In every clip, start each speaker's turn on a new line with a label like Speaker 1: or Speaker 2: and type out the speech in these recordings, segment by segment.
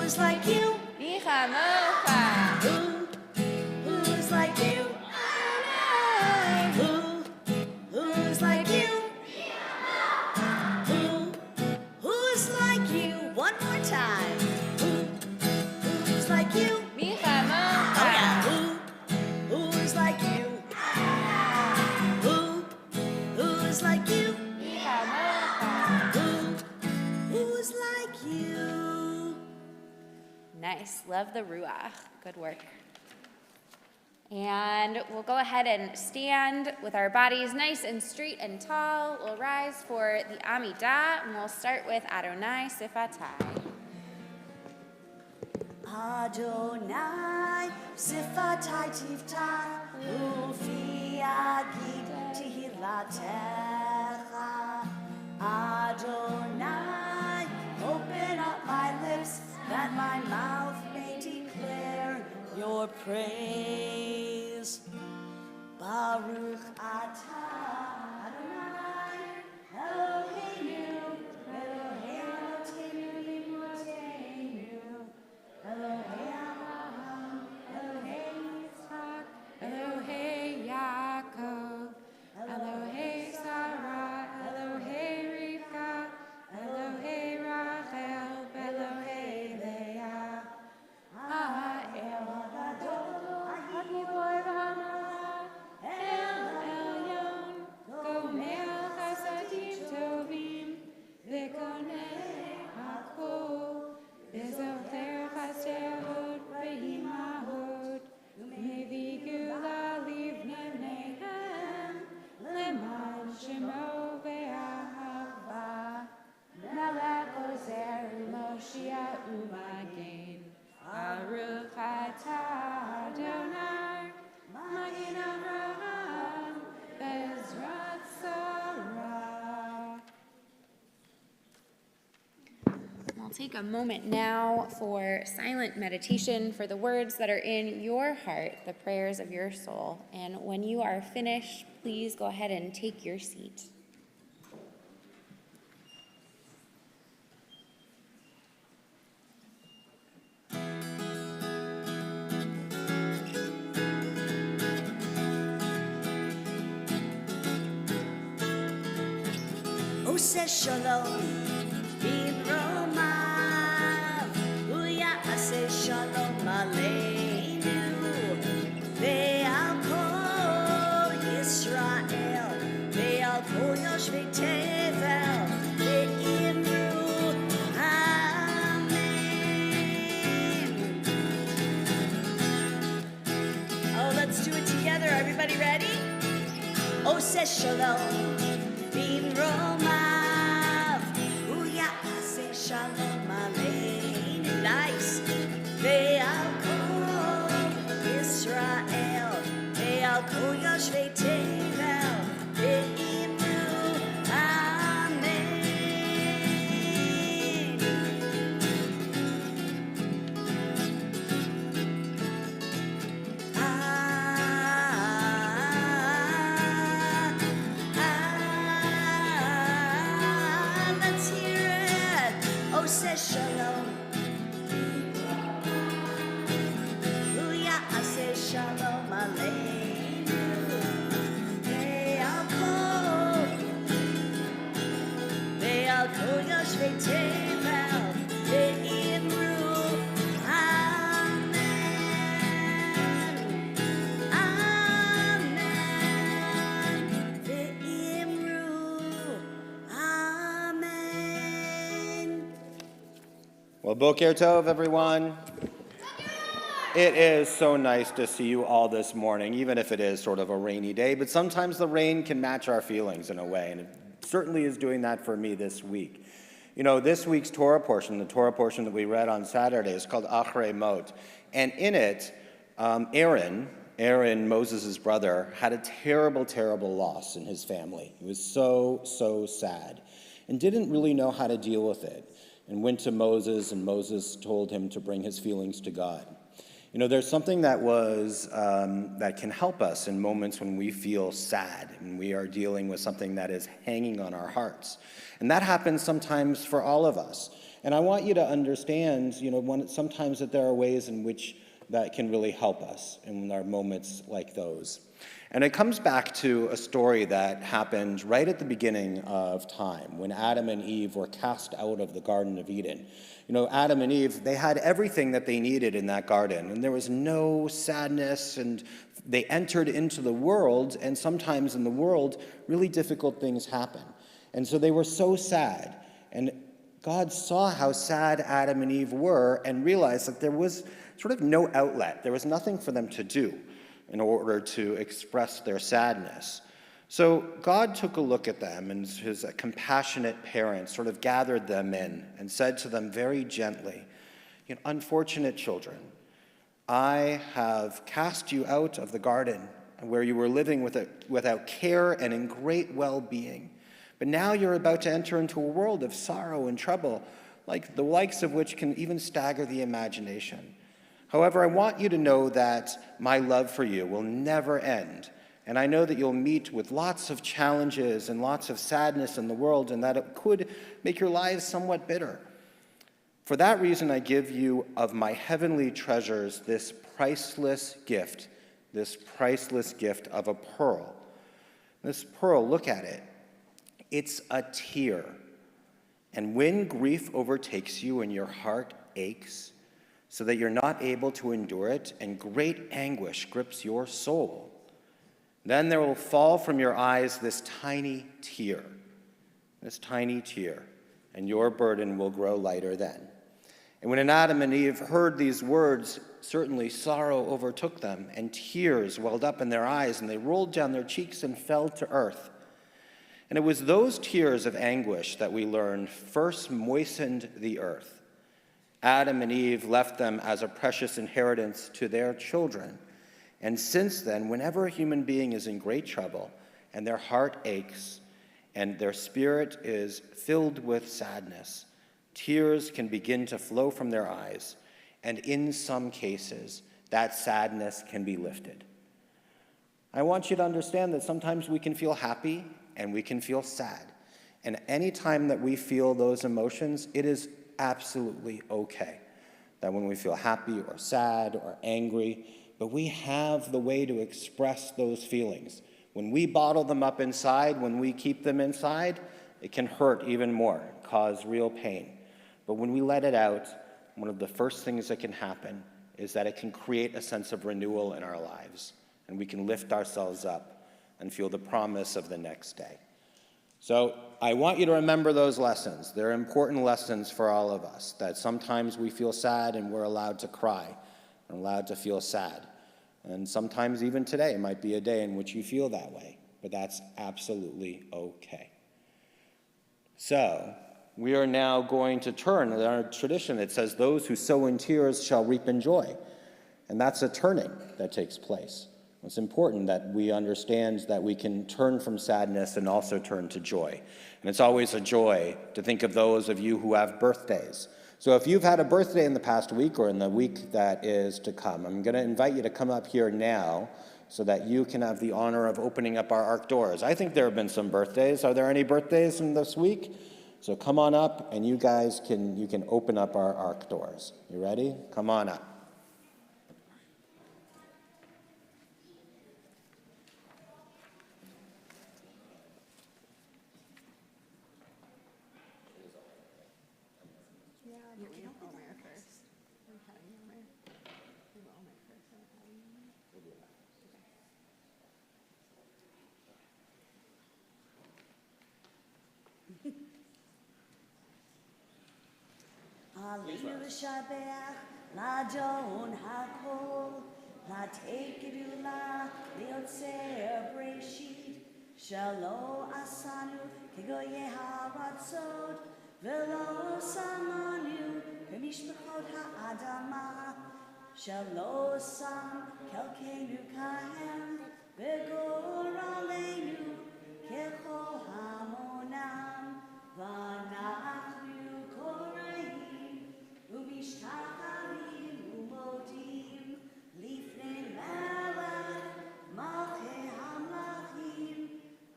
Speaker 1: Who's like you?
Speaker 2: מי כמוך?
Speaker 1: Who's like you? Who's like you? Who's like you? One more time. Who's like you?
Speaker 2: מי כמוך?
Speaker 1: Oh yeah. Who's like you? Who's like you?
Speaker 2: מי כמוך?
Speaker 1: Who's like you?
Speaker 2: Nice. Love the ruach. Good work. And we'll go ahead and stand with our bodies nice and straight and tall. We'll rise for the Amidah, and we'll start with Adonai Sifatai.
Speaker 1: Adonai, Sifatai Tiftai, Ufi Agid Tehillatcha. Adonai, open up my lips, that my mouth may declare your praise. Baruch atah Adonai, Eloheinu, Eloheinu, Elohei Avraham, Elohei Yitzhak,
Speaker 2: Elohei Yaakov, Elohei Sarah, Elohei Rivka, Elohei Rachel, Elohei Leah. El Gadol, Hagibor v'Hamala, El Elyon, Gomel Chasadim Tovim, V'konei Hakol, V'zocher Chasdehot V'imahot, U'mevi Gula Livnei Leman Shemo Ve'ahava, Melech Ozer Moshiach U'Magen, Baruch atah Adonai, Magen Avraham, Bezrat Sarah. I'll take a moment now for silent meditation for the words that are in your heart, the prayers of your soul. And when you are finished, please go ahead and take your seat.
Speaker 1: Ose Shalom, Bimromav, Uyase Shalom Aleinu, Ve'al Kol Yisrael, Ve'al Kol Yoshvei Tevel, Ve'imru, Amen. Oh, let's do it together. Everybody ready? Ose Shalom, Bimromav, Uyase Shalom Aleinu. Nice. Ve'al Kol Yisrael, Ve'al Kol Yoshvei Tevel, Ve'imru, Amen. Let's hear it. Ose Shalom. Uyase Shalom Aleinu. Ve'al Kol Yoshvei Tevel, Ve'imru, Amen. Amen. Ve'imru, Amen.
Speaker 3: Well, Boker Tov, everyone. It is so nice to see you all this morning, even if it is sort of a rainy day, but sometimes the rain can match our feelings in a way, and it certainly is doing that for me this week. You know, this week's Torah portion, the Torah portion that we read on Saturday, is called Achrei Mot, and in it, Aaron, Moses' brother, had a terrible, terrible loss in his family. He was so, so sad and didn't really know how to deal with it, and went to Moses, and Moses told him to bring his feelings to God. You know, there's something that that can help us in moments when we feel sad and we are dealing with something that is hanging on our hearts. And that happens sometimes for all of us. And I want you to understand, sometimes that there are ways in which that can really help us in our moments like those. And it comes back to a story that happened right at the beginning of time, when Adam and Eve were cast out of the Garden of Eden. Adam and Eve, they had everything that they needed in that garden, and there was no sadness, and they entered into the world, and sometimes in the world, really difficult things happen. And so they were so sad, and God saw how sad Adam and Eve were and realized that there was sort of no outlet. There was nothing for them to do in order to express their sadness. So God took a look at them, and his compassionate parents sort of gathered them in and said to them very gently, "Unfortunate children, I have cast you out of the garden where you were living without care and in great well-being. But now you're about to enter into a world of sorrow and trouble, like the likes of which can even stagger the imagination. However, I want you to know that my love for you will never end, and I know that you'll meet with lots of challenges and lots of sadness in the world, and that it could make your lives somewhat bitter. For that reason, I give you of my heavenly treasures this priceless gift of a pearl. This pearl, look at it. It's a tear. And when grief overtakes you and your heart aches, so that you're not able to endure it, and great anguish grips your soul, then there will fall from your eyes this tiny tear, and your burden will grow lighter then." And when Adam and Eve heard these words, certainly sorrow overtook them, and tears welled up in their eyes, and they rolled down their cheeks and fell to earth. And it was those tears of anguish that we learn first moistened the earth. Adam and Eve left them as a precious inheritance to their children. And since then, whenever a human being is in great trouble and their heart aches and their spirit is filled with sadness, tears can begin to flow from their eyes, and in some cases, that sadness can be lifted. I want you to understand that sometimes we can feel happy and we can feel sad. And any time that we feel those emotions, it is absolutely okay. That when we feel happy or sad or angry, but we have the way to express those feelings. When we bottle them up inside, when we keep them inside, it can hurt even more, cause real pain. But when we let it out, one of the first things that can happen is that it can create a sense of renewal in our lives, and we can lift ourselves up and feel the promise of the next day. So I want you to remember those lessons. They're important lessons for all of us, that sometimes we feel sad and we're allowed to cry and allowed to feel sad. And sometimes even today might be a day in which you feel that way, but that's absolutely okay. So we are now going to turn in our tradition. It says, "Those who sow in tears shall reap in joy." And that's a turning that takes place. It's important that we understand that we can turn from sadness and also turn to joy. And it's always a joy to think of those of you who have birthdays. So if you've had a birthday in the past week or in the week that is to come, I'm going to invite you to come up here now so that you can have the honor of opening up our ark doors. I think there have been some birthdays. Are there any birthdays in this week? So come on up, and you guys can open up our ark doors. You ready? Come on up.
Speaker 1: Hallelujah, Shabbat, La Don Hakol, La Tekedula, Leotzer Breshid, Shalom Asanu, Kigoye Haratzot, Velo Samanu, Bemishpachot Ha'adama, Shalom Sam, Kelkenu Kahem, Begoralenu, Kecho Hamonam, Vanachnu Koreim, Ubishtachavim Umodim, Lifnei Melech, Malchei Hamlachim,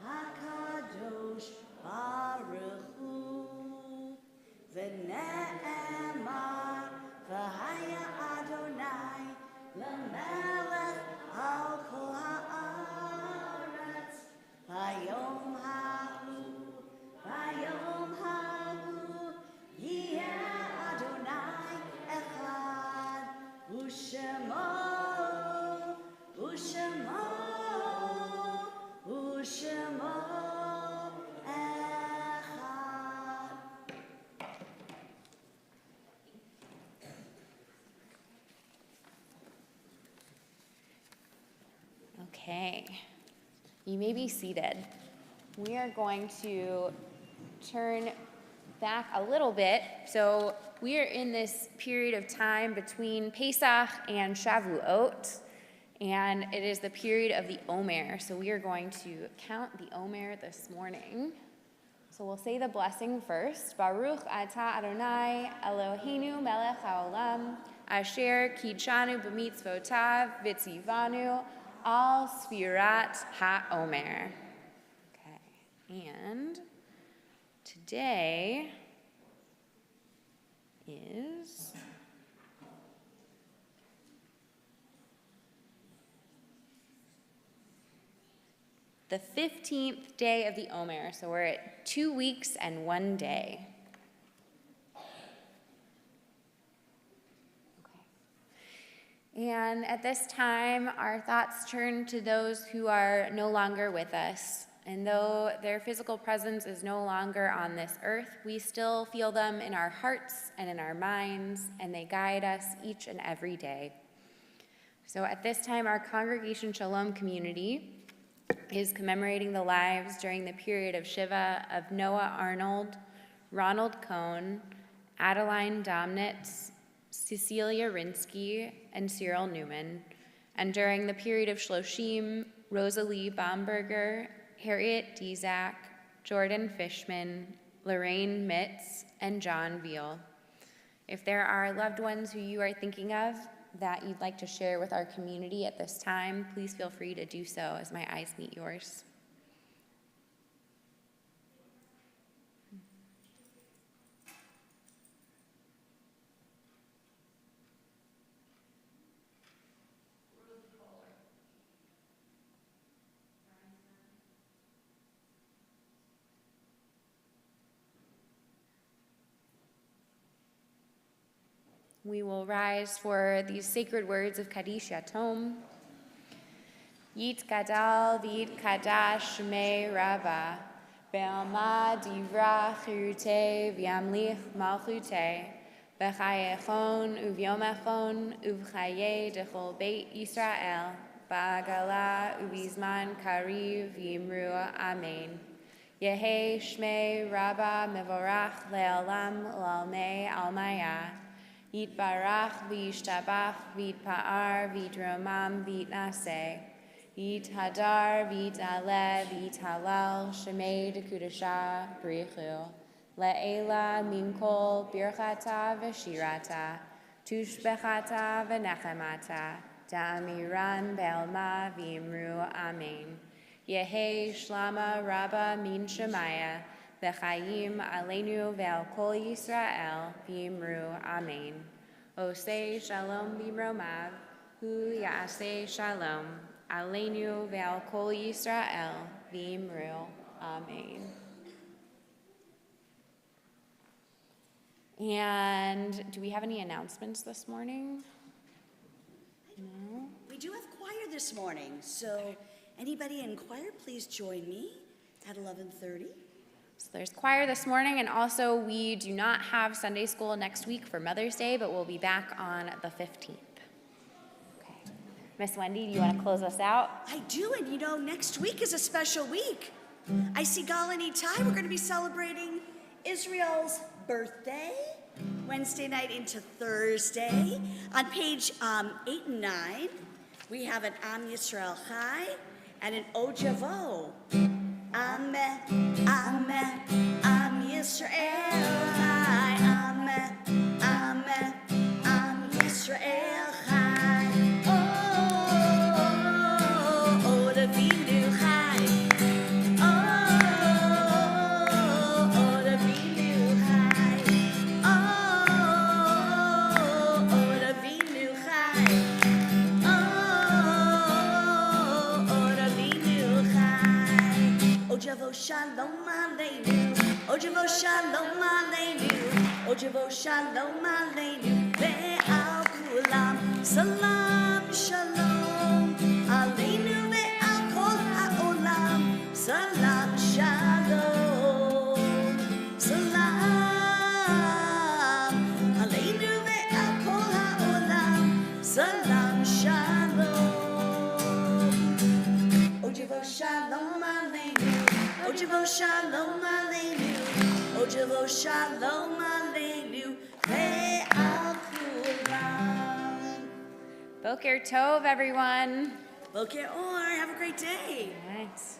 Speaker 1: HaKadosh Baruch Hu, V'neh
Speaker 2: Okay, you may be seated. We are going to turn back a little bit. So we are in this period of time between Pesach and Shavuot, and it is the period of the Omer. So we are going to count the Omer this morning. So we'll say the blessing first. Baruch atah Adonai Eloheinu melech haolam asher kidshanu b'mitzvotav v'tzivanu al sfirat ha'omer. Okay, and today is the 15th day of the Omer, so we're at 2 weeks and 1 day. Okay. And at this time, our thoughts turn to those who are no longer with us. And though their physical presence is no longer on this earth, we still feel them in our hearts and in our minds, and they guide us each and every day. So at this time, our Congregation Shalom community is commemorating the lives during the period of Shiva of Noah Arnold, Ronald Cohn, Adeline Domnitz, Cecilia Rinsky, and Cyril Newman, and during the period of Shloshim, Rosalie Baumberger, Harriet Dizak, Jordan Fishman, Lorraine Mitz, and John Veal. If there are loved ones who you are thinking of that you'd like to share with our community at this time, please feel free to do so as my eyes meet yours. We will rise for these sacred words of Kaddish Yatom. Yit Gadal V'Yit Kadash Shmei Rabbah Be'alma Divra Chirute V'Yamlich Malchute B'Chayechon U'Vyomechon U'V'Chaye Dechol Beit Yisrael Ba'agala U'Bizman Kariv Yimru Amen. Yehe Shmei Rabbah Mevorach Le'olam L'Almei Almaya Yitbarach v'yishtabach v'yitpa'ar v'yitromam v'yitnaseh Yithadar v'yitaleh v'yithalal shemei dekudashah b'richu le'ela minkol birchata v'shirata tushbechata v'nechemata da'amiran be'alma v'yimru amen. Yehe shlama rabba min shemaya V'chayim aleinu ve'al kol Yisrael v'yimru amen. Osei shalom b'mromav, hu ya'aseh shalom, aleinu ve'al kol Yisrael v'yimru amen. And do we have any announcements this morning? No?
Speaker 1: We do have choir this morning, so anybody in choir, please join me at 11:30.
Speaker 2: So there's choir this morning, and also we do not have Sunday school next week for Mother's Day, but we'll be back on the 15th. Okay. Miss Wendy, do you want to close us out?
Speaker 1: I do, and next week is a special week. I see Gal and Itai, we're going to be celebrating Israel's birthday, Wednesday night into Thursday. On page 8 and 9, we have an Am Yisrael Chai and an O Javo. Am Yisrael Chai, Am Yisrael Chai. Oh, Davinu Chai. Oh, Davinu Chai. Oh, Davinu Chai. Oh, Davinu Chai. O Javo Shalom Aleinu, O Javo Shalom Aleinu, O Javo Shalom Aleinu, Ve'al Kulam, Salam Shalom, Aleinu ve'al Kol Ha'olam, Salam Shalom, Salam, Aleinu ve'al Kol Ha'olam, Salam Shalom. Shalom Aleinu, O Javo Shalom Aleinu, Ve'al Kulam.
Speaker 2: Boker Tov, everyone.
Speaker 1: Boker Or, have a great day.
Speaker 2: Nice.